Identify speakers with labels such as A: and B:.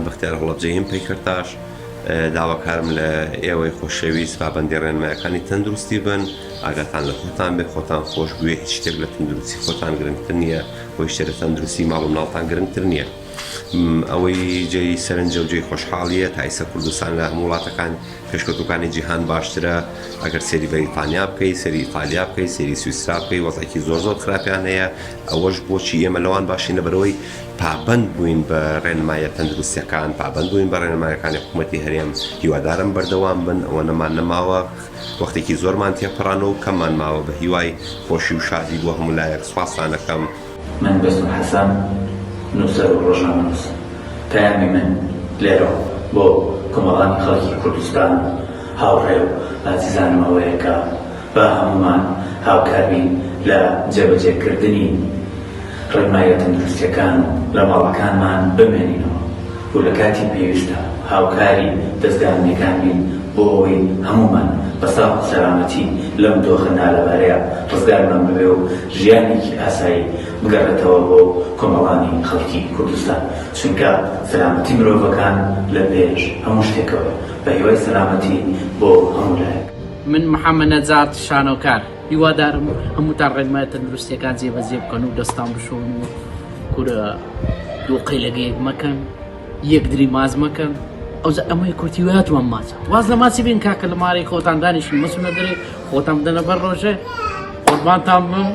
A: بەختیار هەڵەبجەییم پێی کرداش داواکارم لە ئێوەی خۆشەویست پابەندی ڕێنمایەکانی تەندروستی بن ئاگاتان لە خۆتان بێ خۆتان خۆش بوێ هیچ شتێک لە تەندروستی خۆتان گرنگتر نییە بۆ شتێک لە تەندروستی ماڵ و مناڵتان گرنگتر نییە ئەوەی جێی سەرنجە و جێی خۆشحاڵیە تا ئێستا کوردستان لە هەموو وڵاتەکان پێشکەوتوەکانی جیهان باشترە ئەگەر سەری بەریتانیا بکەی سەری ئیتالیا بکەی سەری سویسرا بکەی وەزعێکی زۆر خراپیان هەیە ئەوەش بۆچی ئێمە لەوان باشینە بەرەوەی پابەند بووین بە ڕێنمایە تەندروستیەکان پابەند بووین بە ڕێنمایەکانی حکوومەتی هەرێم هیوادارم بەردەوام بن ئەوە نەمان نەماوە وەختێکی زۆرمان تێپەڕانەوە و کەممان ماوە بە هیوای خۆشی و شادی بۆ هەموو لایەک سوپاسانەکەم.
B: من بەستم حەسەن نووسەر و ڕۆژنامەنووس پەیامی من لێرە بۆ کۆمەڵانی خەڵکی کوردستان هاوڕێ و ئازیزانم ئەوەیە کە بە هەمومان هاوکار بین لە جێبەجێکردنی ڕێنمایە تەندروستیەکان لە ماڵەکانمان بمێنینەوە و لە کاتی پێویستە هاوکاری دەستگاکان بین بۆ ئەوەی هەمومان بە ساڵ سەلامەتی لەم دۆخەندا لەبارەیە ڕزگارمان ببێ و ژیانێکی ئاسایی بگەڕێتەوە بۆ کۆمەڵانی خەڵکی کوردستان چونکە سەلامەتی مرۆڤەکان لە پێش هەموو شتێکەوە بە هیوای سەلامەتی بۆ هەموو لایەک.
C: من محەممەد نەجات شانۆکار هیوادارم هەمووتان ڕێنمایە تەندروستیەکان جێبەجێ بکەن و دەستان بشۆن و کورە دووقەی لەگەیەک مەکەن یەکدری ماز مەکەن ئەمەی کورتیواتوان ماچە واز لە ماچی بین کاکە لە مارەی خۆتان دانیشن مەسونە دەرێ خۆتان بدەنە بەر ڕۆژێ قوربانتان بم.